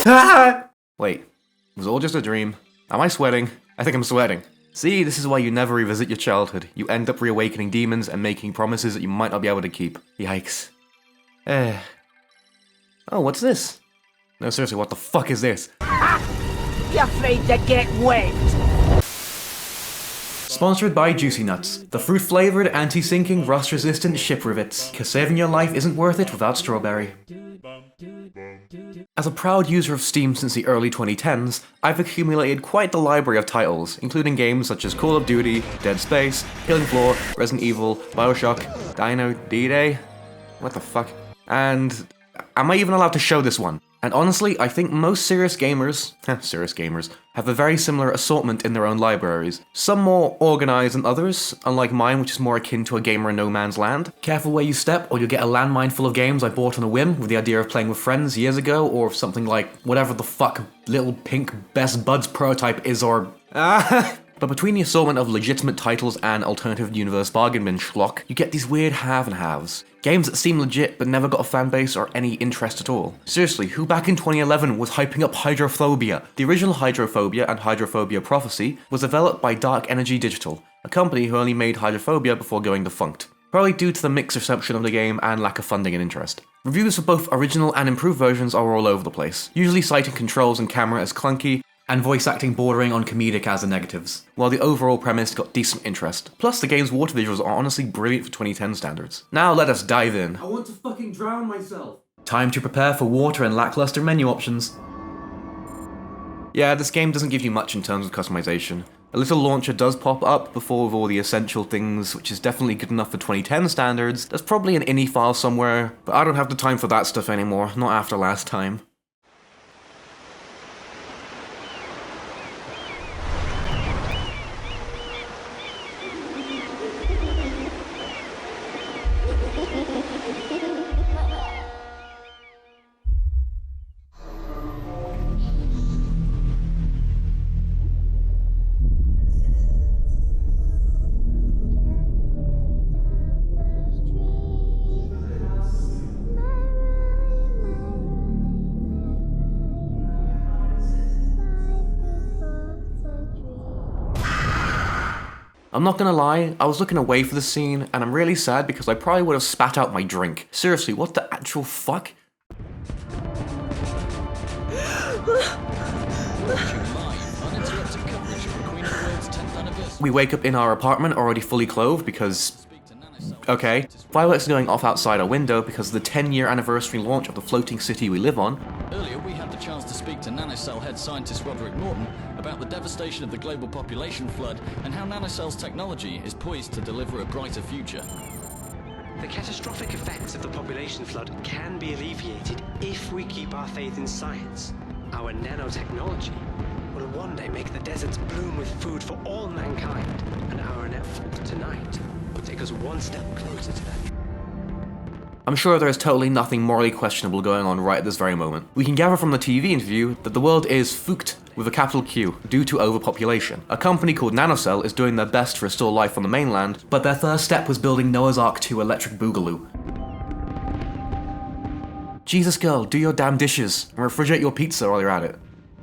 Wait, it was all just a dream. Am I sweating? I think I'm sweating. See, this is why you never revisit your childhood. You end up reawakening demons and making promises that you might not be able to keep. Yikes. Oh, what's this? No, seriously, what the fuck is this? You're afraid to get wet. Sponsored by Juicy Nuts, the fruit-flavoured, anti-sinking, rust-resistant ship rivets. Cause saving your life isn't worth it without strawberry. As a proud user of Steam since the early 2010s, I've accumulated quite the library of titles, including games such as Call of Duty, Dead Space, Killing Floor, Resident Evil, Bioshock, Dino D-Day? What the fuck? And am I even allowed to show this one? And honestly, I think most serious gamers have a very similar assortment in their own libraries. Some more organised than others, unlike mine, which is more akin to a gamer in no man's land. Careful where you step, or you'll get a landmine full of games I bought on a whim with the idea of playing with friends years ago, or something like whatever the fuck Little Pink Best Buds prototype is, or... But between the assortment of legitimate titles and alternative universe bargain bin schlock, you get these weird have and haves. Games that seem legit but never got a fanbase or any interest at all. Seriously, who back in 2011 was hyping up Hydrophobia? The original Hydrophobia and Hydrophobia Prophecy was developed by Dark Energy Digital, a company who only made Hydrophobia before going defunct. Probably due to the mixed reception of the game and lack of funding and interest. Reviews for both original and improved versions are all over the place, usually citing controls and camera as clunky, and voice acting bordering on comedic as the negatives, while the overall premise got decent interest. Plus, the game's water visuals are honestly brilliant for 2010 standards. Now let us dive in. I want to fucking drown myself. Time to prepare for water and lackluster menu options. Yeah, this game doesn't give you much in terms of customization. A little launcher does pop up before with all the essential things, which is definitely good enough for 2010 standards. There's probably an INI file somewhere, but I don't have the time for that stuff anymore, not after last time. I'm not gonna lie, I was looking away for the scene, and I'm really sad because I probably would have spat out my drink. Seriously, what the actual fuck? We wake up in our apartment already fully clothed because... okay. Fireworks are going off outside our window because of the 10-year anniversary launch of the floating city we live on. Earlier we had the chance to speak to nanocell head scientist Roderick Norton about the devastation of the global population flood and how nanocell's technology is poised to deliver a brighter future. The catastrophic effects of the population flood can be alleviated if we keep our faith in science. Our nanotechnology will one day make the deserts bloom with food for all mankind, and our effort tonight will take us one step closer to that. I'm sure there is totally nothing morally questionable going on right at this very moment. We can gather from the TV interview that the world is fucked with a capital Q due to overpopulation. A company called Nanocell is doing their best to restore life on the mainland, but their first step was building Noah's Ark 2 electric boogaloo. Jesus girl, do your damn dishes and refrigerate your pizza while you're at it.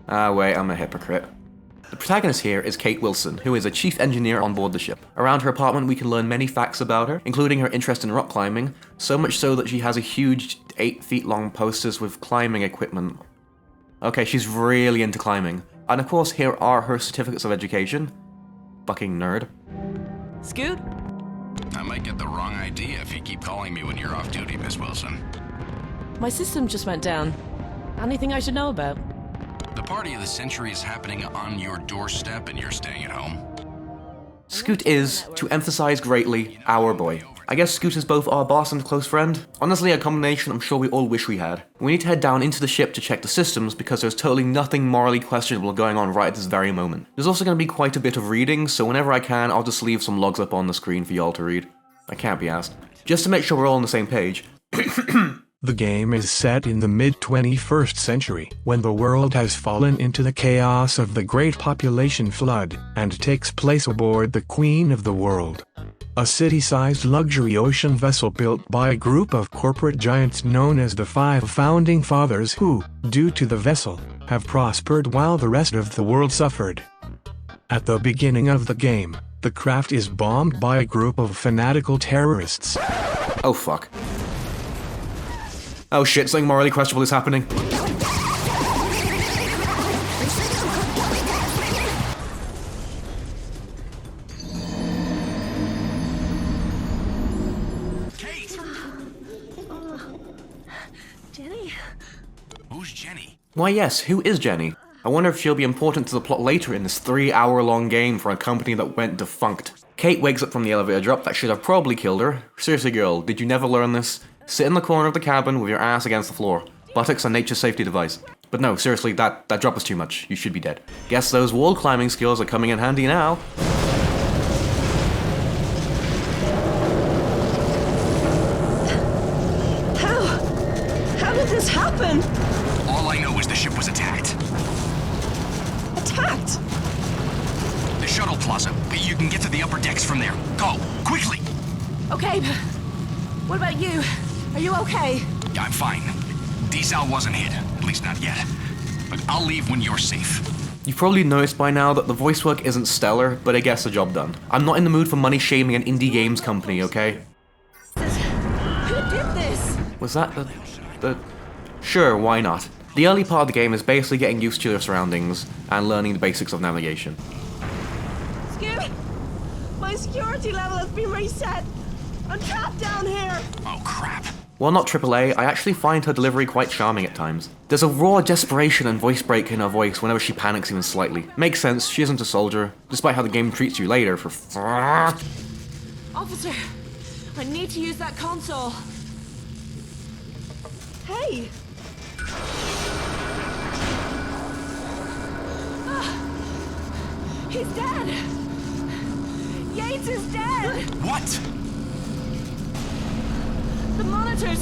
Ah wait, I'm a hypocrite. The protagonist here is Kate Wilson, who is a chief engineer on board the ship. Around her apartment we can learn many facts about her, including her interest in rock climbing, so much so that she has a huge 8 feet long posters with climbing equipment. Okay, she's really into climbing. And of course here are her certificates of education. Fucking nerd. Scoot? I might get the wrong idea if you keep calling me when you're off duty, Miss Wilson. My system just went down. Anything I should know about? The party of the century is happening on your doorstep and you're staying at home. Scoot is, to emphasize greatly, our boy. I guess Scoot is both our boss and close friend. Honestly, a combination I'm sure we all wish we had. We need to head down into the ship to check the systems because there's totally nothing morally questionable going on right at this very moment. There's also going to be quite a bit of reading, so whenever I can, I'll just leave some logs up on the screen for y'all to read. I can't be asked. Just to make sure we're all on the same page. The game is set in the mid-21st century, when the world has fallen into the chaos of the Great Population Flood, and takes place aboard the Queen of the World. a city-sized luxury ocean vessel built by a group of corporate giants known as the Five Founding Fathers who, due to the vessel, have prospered while the rest of the world suffered. At the beginning of the game, the craft is bombed by a group of fanatical terrorists. Oh fuck. Oh shit, something morally questionable is happening. Jenny? Who's Jenny? Why yes, who is Jenny? I wonder if she'll be important to the plot later in this 3-hour-long game for a company that went defunct. Kate wakes up from the elevator drop that should have probably killed her. Seriously girl, did you never learn this? Sit in the corner of the cabin with your ass against the floor. Buttocks a nature's safety device. But no, seriously, that drop was too much. You should be dead. Guess those wall climbing skills are coming in handy now. How did this happen? All I know is the ship was attacked. Attacked? The shuttle plaza. You can get to the upper decks from there. Go, quickly! Okay, but what about you? Are you okay? I'm fine. Desal wasn't hit, at least not yet. But I'll leave when you're safe. You've probably noticed by now that the voice work isn't stellar, but it gets the job done. I'm not in the mood for money shaming an indie games company, okay? Who did this? Was that the... Sure, why not? The early part of the game is basically getting used to your surroundings and learning the basics of navigation. Scoot! My security level has been reset! I'm trapped down here! Oh, crap. While not AAA, I actually find her delivery quite charming at times. There's a raw desperation and voice break in her voice whenever she panics even slightly. Makes sense, she isn't a soldier, despite how the game treats you later for Officer, I need to use that console. Hey! He's dead! Yates is dead! What? The monitors!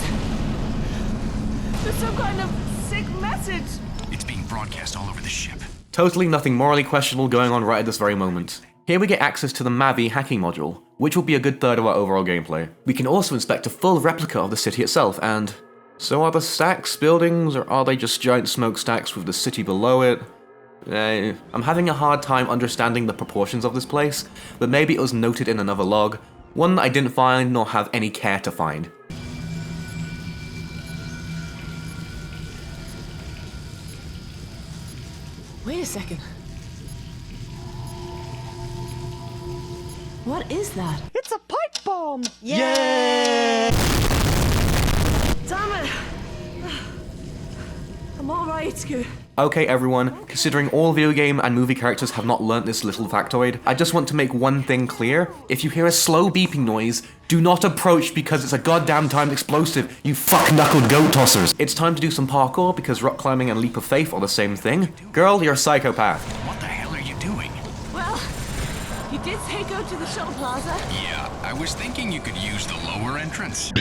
There's some kind of sick message! It's being broadcast all over the ship. Totally nothing morally questionable going on right at this very moment. Here we get access to the Mavi hacking module, which will be a good third of our overall gameplay. We can also inspect a full replica of the city itself, and... So are the stacks buildings, or are they just giant smokestacks with the city below it? I'm having a hard time understanding the proportions of this place, but maybe it was noted in another log, one that I didn't find nor have any care to find. Wait a second. What is that? It's a pipe bomb! Damn it! I'm alright, Scoot. Okay everyone, considering all video game and movie characters have not learnt this little factoid, I just want to make one thing clear. If you hear a slow beeping noise, do not approach because it's a goddamn timed explosive, you fuck-knuckled goat tossers. It's time to do some parkour because rock climbing and leap of faith are the same thing. Girl, you're a psychopath. What the hell are you doing? Well, you did say go to the shuttle plaza. Yeah, I was thinking you could use the lower entrance.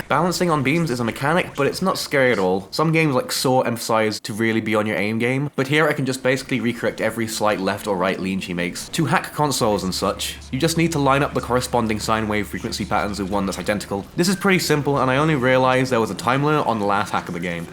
Balancing on beams is a mechanic, but it's not scary at all. Some games like Saw emphasize to really be on your aim game, but here I can just basically recorrect every slight left or right lean she makes. To hack consoles and such, you just need to line up the corresponding sine wave frequency patterns with one that's identical. This is pretty simple, and I only realized there was a time limit on the last hack of the game.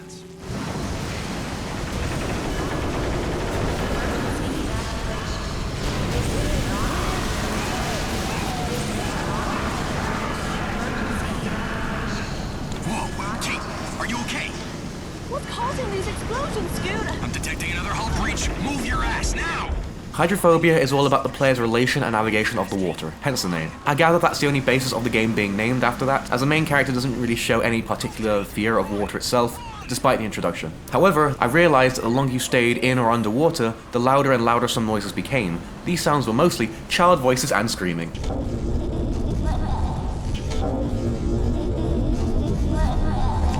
I'm detecting another hull breach. Move your ass now! Hydrophobia is all about the player's relation and navigation of the water, hence the name. I gather that's the only basis of the game being named after that, as the main character doesn't really show any particular fear of water itself, despite the introduction. However, I realized that the longer you stayed in or underwater, the louder and louder some noises became. These sounds were mostly child voices and screaming.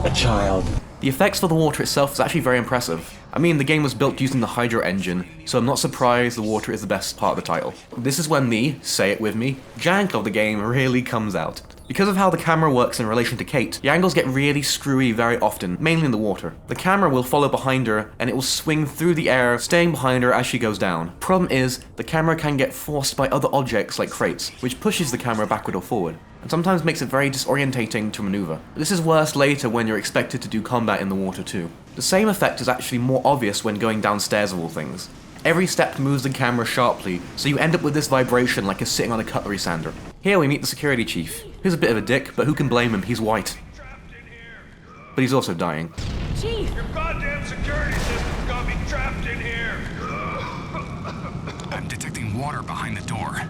A child. The effects for the water itself is actually very impressive. I mean, the game was built using the Hydro engine, so I'm not surprised the water is the best part of the title. This is when the, say it with me, jank of the game really comes out. Because of how the camera works in relation to Kate, the angles get really screwy very often, mainly in the water. The camera will follow behind her, and it will swing through the air, staying behind her as she goes down. Problem is, the camera can get forced by other objects like crates, which pushes the camera backward or forward, and sometimes makes it very disorientating to maneuver. This is worse later when you're expected to do combat in the water too. The same effect is actually more obvious when going downstairs of all things. Every step moves the camera sharply, so you end up with this vibration like you're sitting on a cutlery sander. Here we meet the security chief, who's a bit of a dick, but who can blame him, he's white. But he's also dying. Chief! Your goddamn security system's got me trapped in here! I'm detecting water behind the door.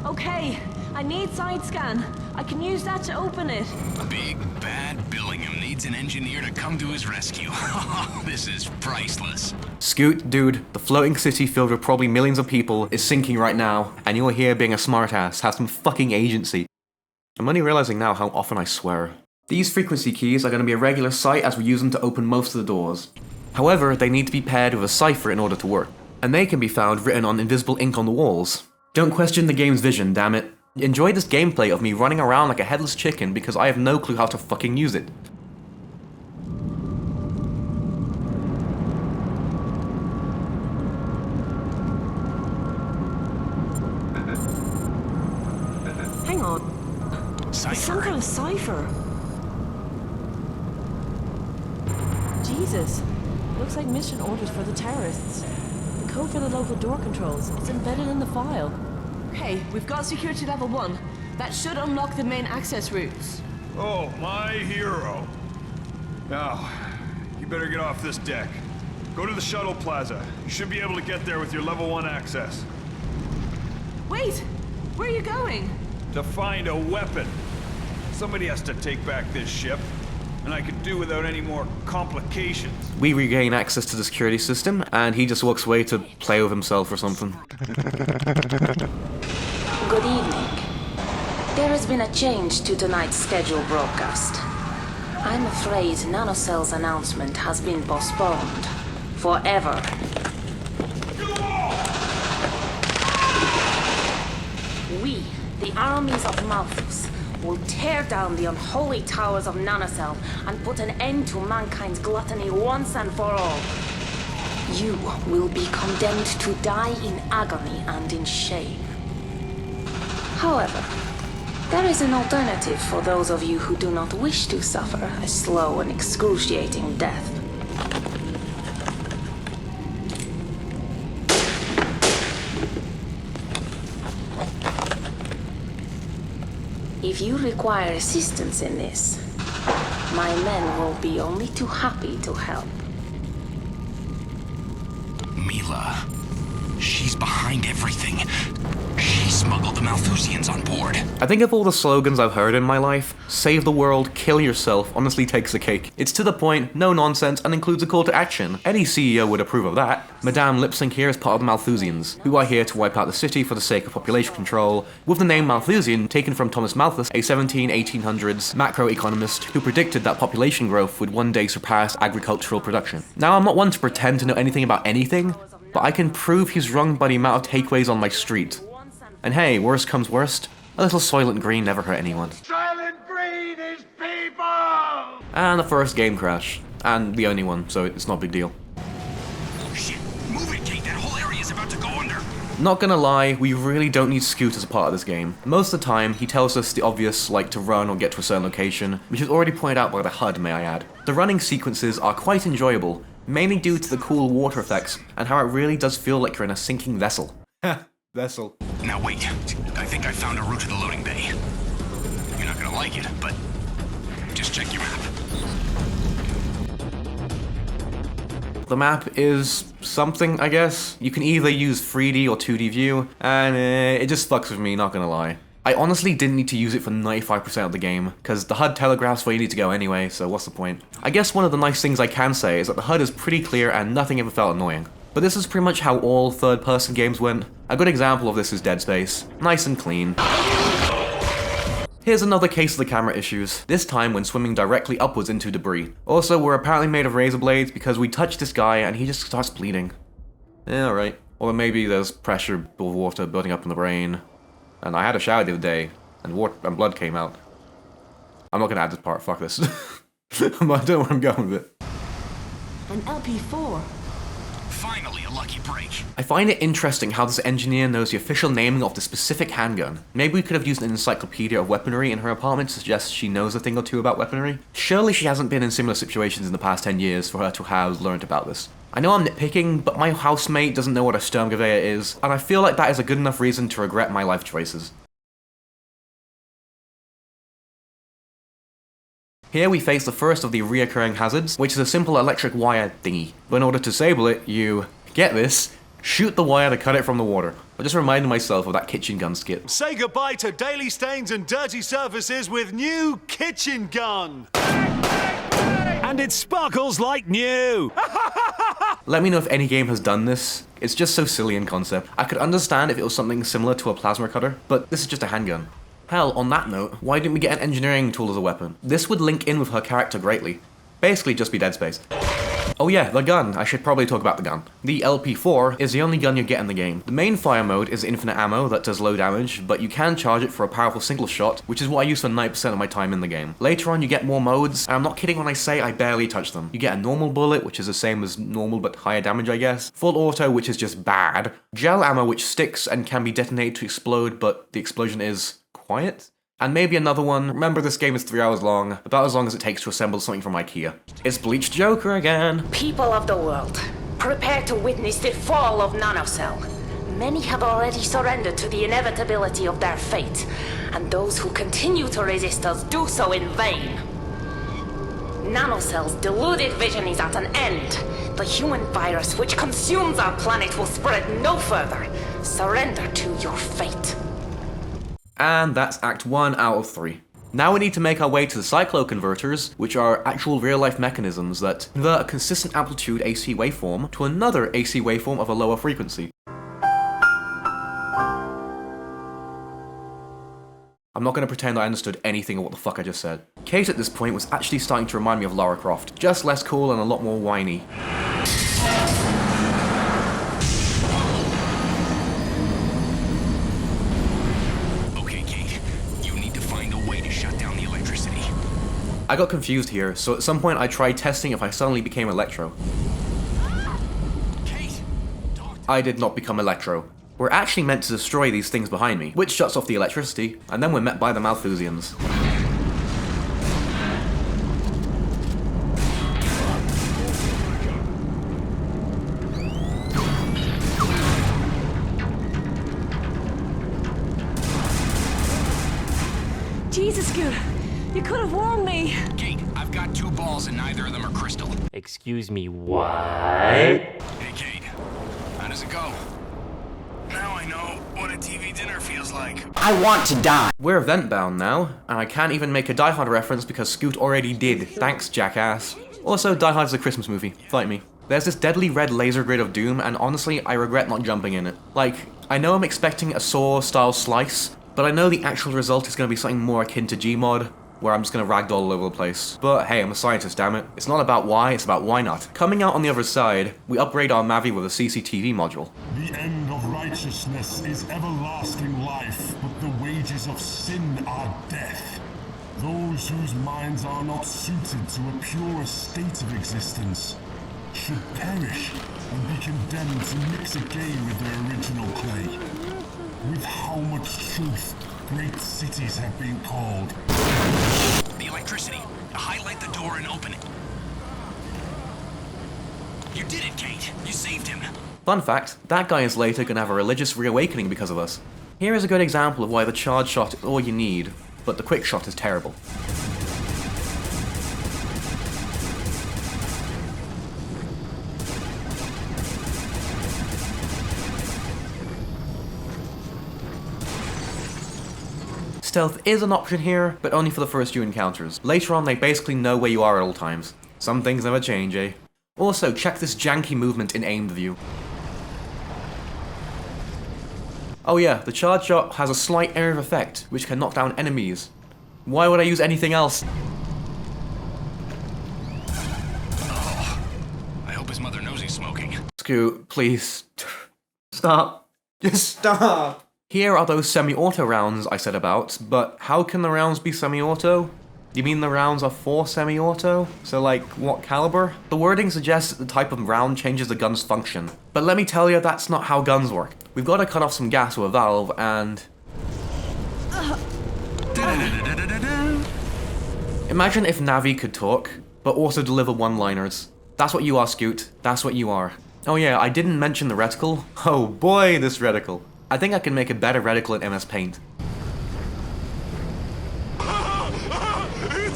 Okay, I need side scan. I can use that to open it. Big Bad Billingham needs an engineer to come to his rescue. This is priceless. Scoot, dude, the floating city filled with probably millions of people is sinking right now, and you're here being a smartass, have some fucking agency. I'm only realizing now how often I swear. These frequency keys are going to be a regular sight as we use them to open most of the doors. However, they need to be paired with a cipher in order to work, and they can be found written on invisible ink on the walls. Don't question the game's vision, damn it. Enjoy this gameplay of me running around like a headless chicken because I have no clue how to fucking use it. Hang on. It's some kind of cipher. Jesus. Looks like mission orders for the terrorists. The code for the local door controls. It's embedded in the file. Okay, we've got security level 1. That should unlock the main access routes. Oh, my hero. Now, you better get off this deck. Go to the shuttle plaza. You should be able to get there with your level 1 access. Wait! Where are you going? To find a weapon. Somebody has to take back this ship, and I could do without any more complications. We regain access to the security system, and he just walks away to play with himself or something. Good evening. There has been a change to tonight's scheduled broadcast. I'm afraid NanoCell's announcement has been postponed. Forever. We, the armies of Malthus, will tear down the unholy towers of NanoCell and put an end to mankind's gluttony once and for all. You will be condemned to die in agony and in shame. However, there is an alternative for those of you who do not wish to suffer a slow and excruciating death. If you require assistance in this, my men will be only too happy to help. Mila. She's behind everything. She smuggled the Malthusians on board. I think of all the slogans I've heard in my life, save the world, kill yourself honestly takes the cake. It's to the point, no nonsense, and includes a call to action. Any CEO would approve of that. Madame Lipsync here is part of the Malthusians, who are here to wipe out the city for the sake of population control, with the name Malthusian taken from Thomas Malthus, a 1800s macroeconomist who predicted that population growth would one day surpass agricultural production. Now, I'm not one to pretend to know anything about anything, but I can prove he's wrong by the amount of takeaways on my street. And hey, worst comes worst, a little Soylent Green never hurt anyone. Soylent Green is people! And the first game crash. And the only one, so it's not a big deal. Oh shit, move it, Kate, that whole area is about to go under. Not gonna lie, we really don't need Scoot as a part of this game. Most of the time, he tells us the obvious, like to run or get to a certain location, which is already pointed out by the HUD, may I add. The running sequences are quite enjoyable, mainly due to the cool water effects, and how it really does feel like you're in a sinking vessel. Vessel. Now wait, I think I found a route to the loading bay. You're not gonna like it, but just check your map. The map is something, I guess. You can either use 3D or 2D view, and it just fucks with me, not gonna lie. I honestly didn't need to use it for 95% of the game, because the HUD telegraphs where you need to go anyway, so what's the point? I guess one of the nice things I can say is that the HUD is pretty clear and nothing ever felt annoying. But this is pretty much how all third-person games went. A good example of this is Dead Space. Nice and clean. Here's another case of the camera issues, this time when swimming directly upwards into debris. Also, we're apparently made of razor blades because we touch this guy and he just starts bleeding. Yeah, alright. Or maybe there's pressure of water building up in the brain. And I had a shower the other day, and blood came out. I'm not gonna add this part, fuck this. I don't know where I'm going with it. An LP4. Finally, a lucky break. I find it interesting how this engineer knows the official naming of the specific handgun. Maybe we could have used an encyclopedia of weaponry in her apartment to suggest she knows a thing or two about weaponry. Surely she hasn't been in similar situations in the past 10 years for her to have learned about this. I know I'm nitpicking, but my housemate doesn't know what a Sturmgewehr is, and I feel like that is a good enough reason to regret my life choices. Here we face the first of the reoccurring hazards, which is a simple electric wire thingy. But in order to disable it, you, get this, shoot the wire to cut it from the water. I just reminded myself of that kitchen gun skit. Say goodbye to daily stains and dirty surfaces with new kitchen gun! And it sparkles like new! Let me know if any game has done this. It's just so silly in concept. I could understand if it was something similar to a plasma cutter, but this is just a handgun. Hell, on that note, why didn't we get an engineering tool as a weapon? This would link in with her character greatly. Basically just be Dead Space. Oh yeah, the gun. I should probably talk about the gun. The LP4 is the only gun you get in the game. The main fire mode is infinite ammo that does low damage, but you can charge it for a powerful single shot, which is what I use for 90% of my time in the game. Later on you get more modes, and I'm not kidding when I say I barely touch them. You get a normal bullet, which is the same as normal but higher damage I guess. Full auto, which is just bad. Gel ammo, which sticks and can be detonated to explode, but the explosion is quiet. And maybe another one. Remember, this game is 3 hours long, about as long as it takes to assemble something from IKEA. It's Bleached Joker again. People of the world, prepare to witness the fall of Nanocell. Many have already surrendered to the inevitability of their fate, and those who continue to resist us do so in vain. Nanocell's deluded vision is at an end. The human virus which consumes our planet will spread no further. Surrender to your fate. And that's Act 1 out of 3. Now we need to make our way to the cycloconverters, which are actual real-life mechanisms that convert a consistent amplitude AC waveform to another AC waveform of a lower frequency. I'm not going to pretend I understood anything of what the fuck I just said. Kate at this point was actually starting to remind me of Lara Croft, just less cool and a lot more whiny. I got confused here, so at some point I tried testing if I suddenly became Electro. I did not become Electro. We're actually meant to destroy these things behind me, which shuts off the electricity, and then we're met by the Malthusians. Jesus, Scoot. You could have warned me. Kate, I've got 2 balls and neither of them are crystal. Excuse me, what? Hey, Kate. How does it go? Now I know what a TV dinner feels like. I want to die. We're event-bound now, and I can't even make a Die Hard reference because Scoot already did. Thanks, jackass. Also, Die Hard is a Christmas movie. Fight me. There's this deadly red laser grid of doom, and honestly, I regret not jumping in it. Like, I know I'm expecting a Saw-style slice, but I know the actual result is going to be something more akin to Gmod, where I'm just gonna ragdoll all over the place. But hey, I'm a scientist, damn it. It's not about why, it's about why not. Coming out on the other side, we upgrade our Mavi with a CCTV module. The end of righteousness is everlasting life, but the wages of sin are death. Those whose minds are not suited to a purer state of existence should perish and be condemned to mix again with their original clay. With how much truth great cities have been called. The electricity. Highlight the door and open it. You did it, Kate. You saved him. Fun fact, that guy is later gonna have a religious reawakening because of us. Here is a good example of why the charge shot is all you need, but the quick shot is terrible. Stealth is an option here, but only for the first few encounters. Later on, they basically know where you are at all times. Some things never change, eh? Also, check this janky movement in aimed view. Oh yeah, the charge shot has a slight area of effect, which can knock down enemies. Why would I use anything else? Oh, I hope his mother knows he's smoking. Scoot, please. Stop. Just stop. Here are those semi-auto rounds I said about, but how can the rounds be semi-auto? You mean the rounds are 4 semi-auto? So like, what caliber? The wording suggests that the type of round changes the gun's function. But let me tell you, that's not how guns work. We've got to cut off some gas with a valve and... Imagine if Navi could talk, but also deliver one-liners. That's what you are, Scoot. That's what you are. Oh yeah, I didn't mention the reticle. Oh boy, this reticle. I think I can make a better reticle in MS Paint.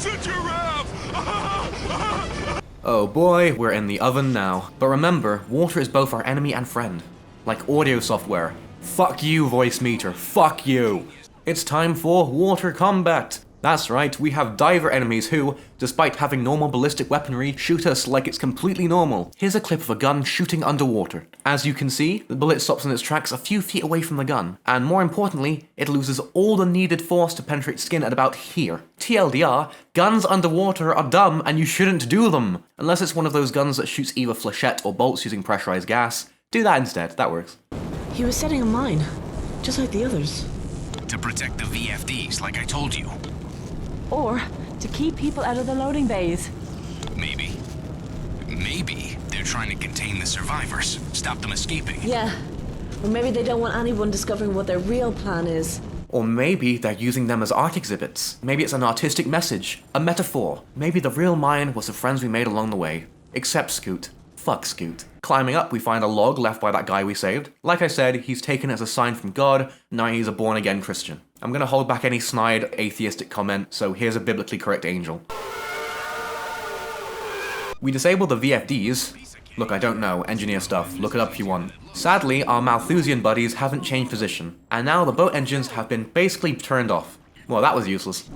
It's a giraffe! Oh boy, we're in the oven now. But remember, water is both our enemy and friend. Like audio software. Fuck you, voice meter. Fuck you. It's time for water combat. That's right, we have diver enemies who, despite having normal ballistic weaponry, shoot us like it's completely normal. Here's a clip of a gun shooting underwater. As you can see, the bullet stops in its tracks a few feet away from the gun, and more importantly, it loses all the needed force to penetrate skin at about here. TLDR, guns underwater are dumb and you shouldn't do them, unless it's one of those guns that shoots either flechette or bolts using pressurized gas. Do that instead, that works. He was setting a mine, just like the others. To protect the VFDs, like I told you. Or to keep people out of the loading bays. Maybe. Maybe they're trying to contain the survivors, stop them escaping. Yeah. Or maybe they don't want anyone discovering what their real plan is. Or maybe they're using them as art exhibits. Maybe it's an artistic message, a metaphor. Maybe the real mine was the friends we made along the way. Except Scoot. Fuck Scoot. Climbing up, we find a log left by that guy we saved. Like I said, he's taken as a sign from God, now he's a born-again Christian. I'm gonna hold back any snide atheistic comment, so here's a biblically correct angel. We disable the VFDs. Look, I don't know, engineer stuff, look it up if you want. Sadly, our Malthusian buddies haven't changed position, and now the boat engines have been basically turned off. Well, that was useless.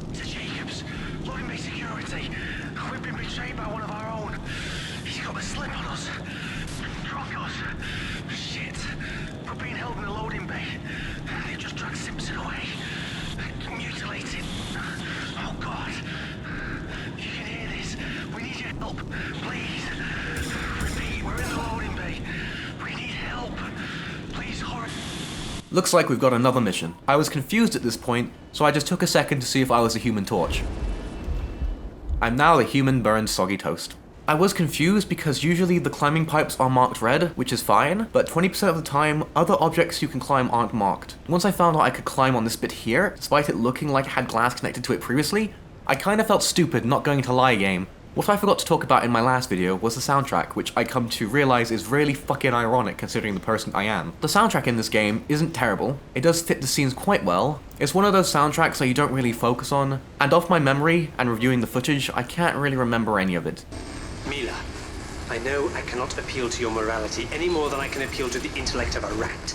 Looks like we've got another mission. I was confused at this point, so I just took a second to see if I was a human torch. I'm now a human burned soggy toast. I was confused because usually the climbing pipes are marked red, which is fine, but 20% of the time, other objects you can climb aren't marked. Once I found out I could climb on this bit here, despite it looking like it had glass connected to it previously, I kinda felt stupid not going to lie game. What I forgot to talk about in my last video was the soundtrack, which I come to realize is really fucking ironic considering the person I am. The soundtrack in this game isn't terrible, it does fit the scenes quite well. It's one of those soundtracks that you don't really focus on, and off my memory and reviewing the footage, I can't really remember any of it. Mila, I know I cannot appeal to your morality any more than I can appeal to the intellect of a rat.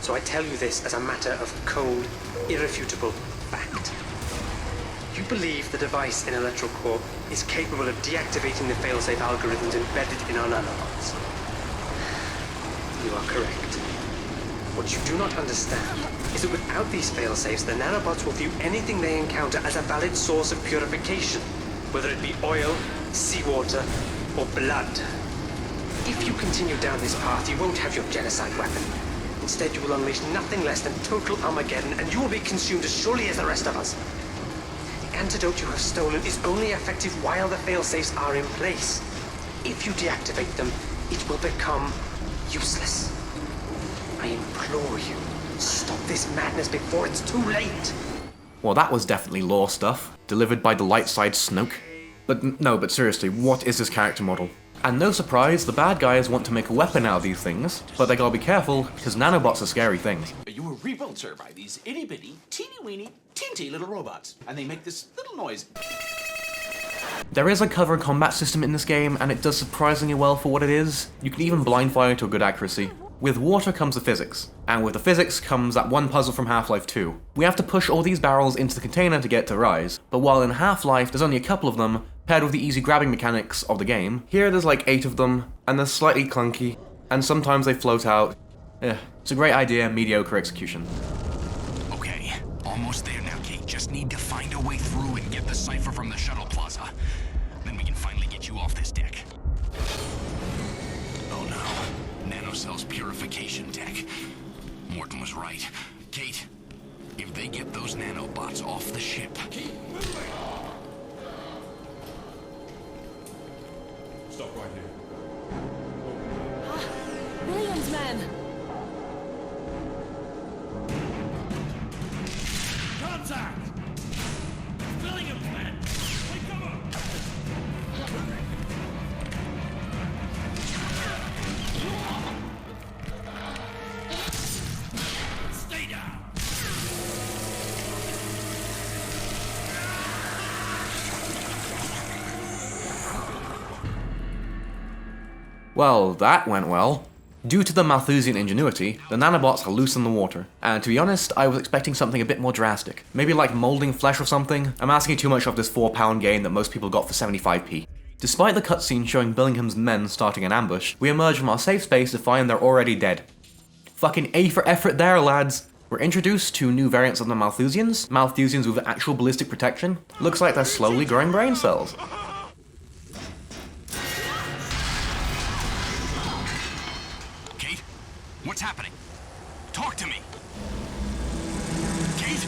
So I tell you this as a matter of cold, irrefutable fact. You believe the device in Electro Core is capable of deactivating the failsafe algorithms embedded in our nanobots. You are correct. What you do not understand is that without these failsafes, the nanobots will view anything they encounter as a valid source of purification, whether it be oil, seawater, or blood. If you continue down this path, you won't have your genocide weapon. Instead, you will unleash nothing less than total Armageddon, and you will be consumed as surely as the rest of us. The antidote you have stolen is only effective while the failsafes are in place. If you deactivate them, it will become useless. I implore you, stop this madness before it's too late. Well, that was definitely lore stuff, delivered by the light side Snoke. But seriously, what is this character model? And no surprise, the bad guys want to make a weapon out of these things, but they gotta be careful, because nanobots are scary things. You were rebuilt, sir, by these itty-bitty, teeny-weeny, teeny little robots, and they make this little noise. There is a cover combat system in this game, and it does surprisingly well for what it is. You can even blind fire to a good accuracy. With water comes the physics, and with the physics comes that one puzzle from Half-Life 2. We have to push all these barrels into the container to get to Rise, but while in Half-Life there's only a couple of them, paired with the easy grabbing mechanics of the game, here there's like 8 of them, and they're slightly clunky, and sometimes they float out. It's a great idea, mediocre execution. Okay, almost there now, Kate. Just need to find a way through and get the cipher from the shuttle plaza. Then we can finally get you off this deck. Oh no, nanocell's purification tech. Morton was right. Kate, if they get those nanobots off the ship... William's men! Contact! William's men! Take cover! Stay down! Well, that went well. Due to the Malthusian ingenuity, the nanobots are loose in the water, and to be honest, I was expecting something a bit more drastic. Maybe like molding flesh or something. I'm asking too much of this £4 game that most people got for 75p. Despite the cutscene showing Billingham's men starting an ambush, we emerge from our safe space to find they're already dead. Fucking A for effort there, lads! We're introduced to new variants of the Malthusians with actual ballistic protection. Looks like they're slowly growing brain cells. Kate? What's happening? Talk to me! Kate?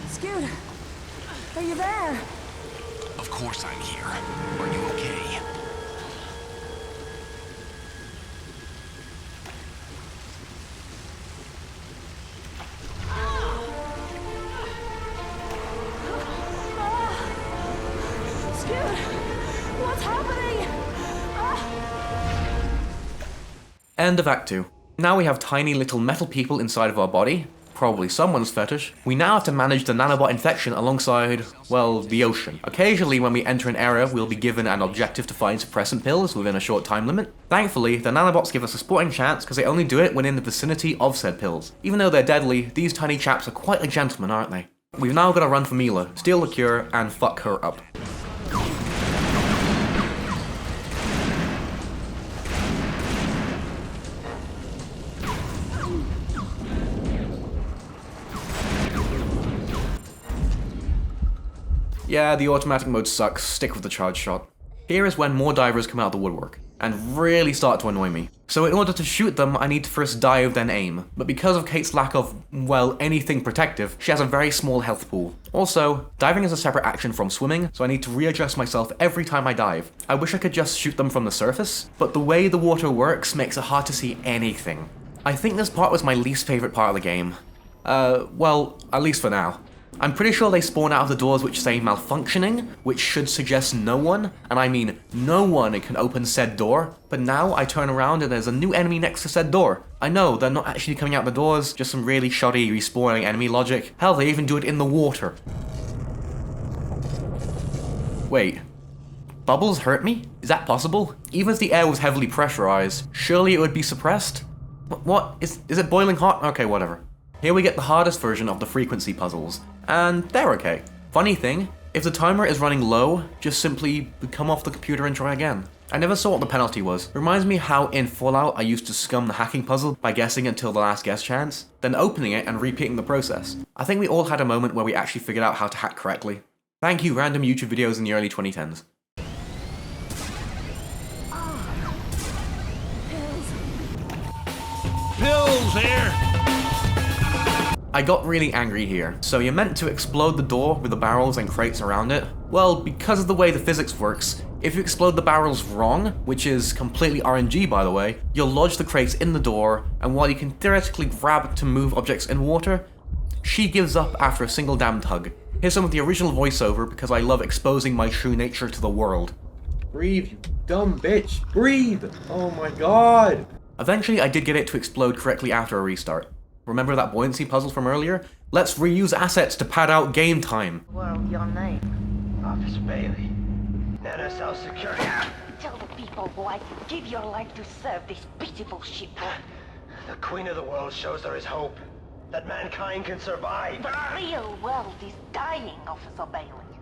Scoot! Are you there? Of course I'm here. Are you okay? Scoot! What's happening? End of Act 2. Now we have tiny little metal people inside of our body. Probably someone's fetish. We now have to manage the nanobot infection alongside, well, the ocean. Occasionally when we enter an area, we'll be given an objective to find suppressant pills within a short time limit. Thankfully, the nanobots give us a sporting chance because they only do it when in the vicinity of said pills. Even though they're deadly, these tiny chaps are quite like gentlemen, aren't they? We've now got to run for Mila, steal the cure, and fuck her up. Yeah, the automatic mode sucks, stick with the charge shot. Here is when more divers come out of the woodwork, and really start to annoy me. So in order to shoot them, I need to first dive, then aim. But because of Kate's lack of, well, anything protective, she has a very small health pool. Also, diving is a separate action from swimming, so I need to readjust myself every time I dive. I wish I could just shoot them from the surface, but the way the water works makes it hard to see anything. I think this part was my least favorite part of the game. Well, at least for now. I'm pretty sure they spawn out of the doors which say malfunctioning, which should suggest no one, and I mean no one can open said door, but now I turn around and there's a new enemy next to said door. I know, they're not actually coming out the doors, just some really shoddy respawning enemy logic. Hell, they even do it in the water. Wait. Bubbles hurt me? Is that possible? Even if the air was heavily pressurized, surely it would be suppressed? What? Is it boiling hot? Okay, whatever. Here we get the hardest version of the frequency puzzles, and they're okay. Funny thing, if the timer is running low, just simply come off the computer and try again. I never saw what the penalty was. Reminds me how in Fallout I used to scum the hacking puzzle by guessing until the last guess chance, then opening it and repeating the process. I think we all had a moment where we actually figured out how to hack correctly. Thank you, random YouTube videos in the early 2010s. Pills here! I got really angry here. So you're meant to explode the door with the barrels and crates around it? Well, because of the way the physics works, if you explode the barrels wrong, which is completely RNG by the way, you'll lodge the crates in the door, and while you can theoretically grab to move objects in water, she gives up after a single damn tug. Here's some of the original voiceover because I love exposing my true nature to the world. Breathe, you dumb bitch! Breathe! Oh my god! Eventually I did get it to explode correctly after a restart. Remember that buoyancy puzzle from earlier? Let's reuse assets to pad out game time. Well, your name? Officer Bailey. NSL security. Tell the people why you give your life to serve this pitiful ship. The Queen of the World shows there is hope. That mankind can survive. The real world is dying, Officer Bailey.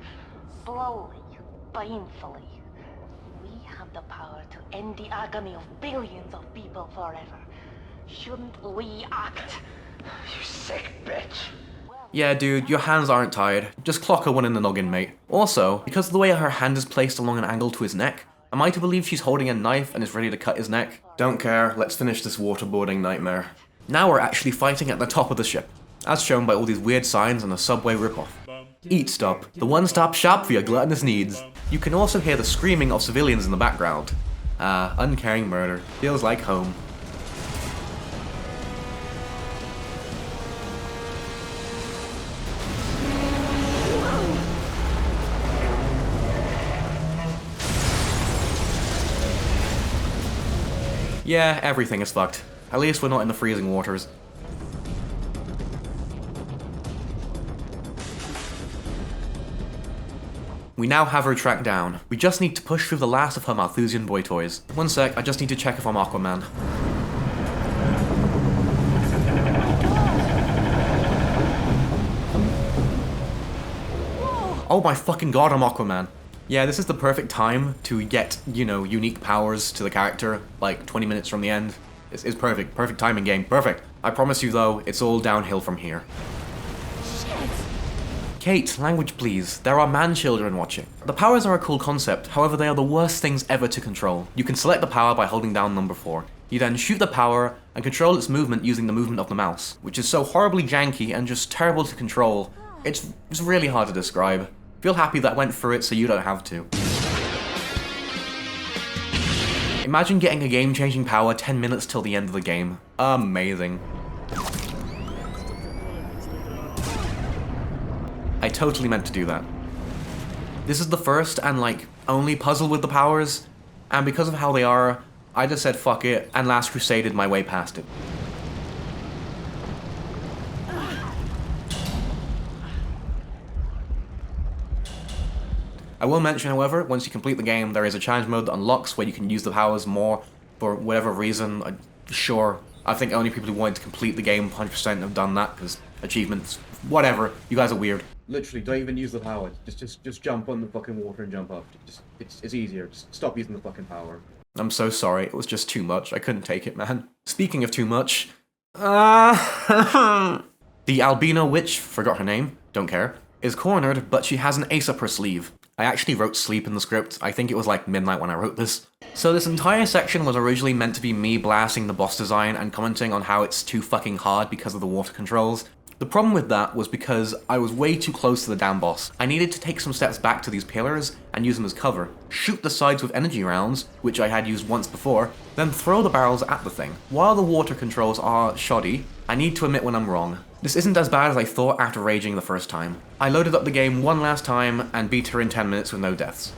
Slowly, painfully. We have the power to end the agony of billions of people forever. Shouldn't we act? You sick bitch. Yeah, dude, your hands aren't tired. Just clock her one in the noggin, mate. Also, because of the way her hand is placed along an angle to his neck, Am I to believe she's holding a knife and is ready to cut his neck? Don't care, let's finish this waterboarding nightmare. Now we're actually fighting at the top of the ship, as shown by all these weird signs on the subway ripoff. Eat Stop, the one-stop shop for your gluttonous needs. You can also hear the screaming of civilians in the background. Ah, uncaring murder. Feels like home. Yeah, everything is fucked. At least we're not in the freezing waters. We now have her tracked down. We just need to push through the last of her Malthusian boy toys. One sec, I just need to check if I'm Aquaman. Oh my fucking god, I'm Aquaman. Yeah, this is the perfect time to get, you know, unique powers to the character, like 20 minutes from the end. It's perfect. Perfect timing, game. Perfect. I promise you though, it's all downhill from here. Kate, language please. There are man-children watching. The powers are a cool concept, however they are the worst things ever to control. You can select the power by holding down number 4. You then shoot the power and control its movement using the movement of the mouse, which is so horribly janky and just terrible to control. It's really hard to describe. Feel happy that I went through it so you don't have to. Imagine getting a game-changing power 10 minutes till the end of the game. Amazing. I totally meant to do that. This is the first and like only puzzle with the powers, and because of how they are, I just said fuck it and Last Crusaded my way past it. I will mention, however, once you complete the game, there is a challenge mode that unlocks where you can use the powers more for whatever reason. Sure, I think only people who wanted to complete the game 100% have done that, because achievements, whatever, you guys are weird. Literally, don't even use the power. Just jump on the fucking water and jump up. It's easier. Just stop using the fucking power. I'm so sorry, it was just too much. I couldn't take it, man. Speaking of too much... the albino witch, forgot her name, don't care, is cornered, but she has an ace up her sleeve. I actually wrote sleep in the script. I think it was like midnight when I wrote this. So this entire section was originally meant to be me blasting the boss design and commenting on how it's too fucking hard because of the water controls. The problem with that was because I was way too close to the damn boss. I needed to take some steps back to these pillars and use them as cover, shoot the sides with energy rounds, which I had used once before, then throw the barrels at the thing. While the water controls are shoddy, I need to admit when I'm wrong. This isn't as bad as I thought after raging the first time. I loaded up the game one last time and beat her in 10 minutes with no deaths.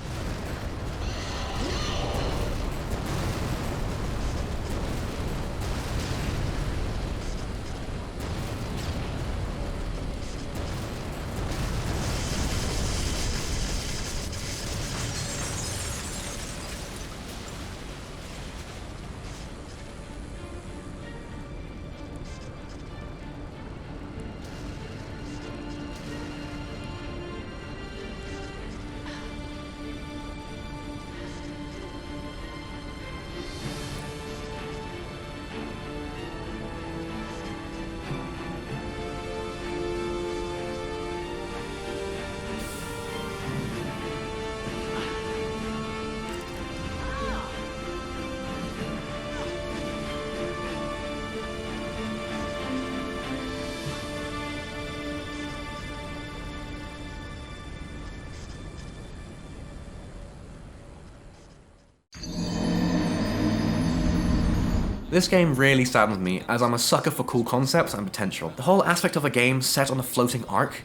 This game really saddens me, as I'm a sucker for cool concepts and potential. The whole aspect of a game set on a floating arc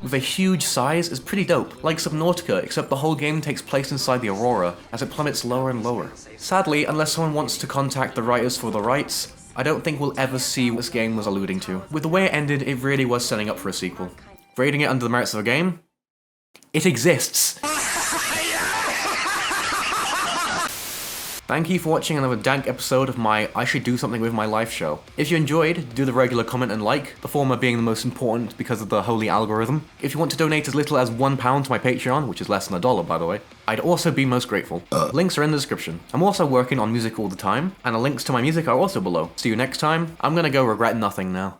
with a huge size is pretty dope, like Subnautica, except the whole game takes place inside the Aurora, as it plummets lower and lower. Sadly, unless someone wants to contact the writers for the rights, I don't think we'll ever see what this game was alluding to. With the way it ended, it really was setting up for a sequel. Rating it under the merits of a game? It exists! Thank you for watching another dank episode of my I Should Do Something With My Life show. If you enjoyed, do the regular comment and like, the former being the most important because of the holy algorithm. If you want to donate as little as £1 to my Patreon, which is less than $1 by the way, I'd also be most grateful. Links are in the description. I'm also working on music all the time, and the links to my music are also below. See you next time. I'm gonna go regret nothing now.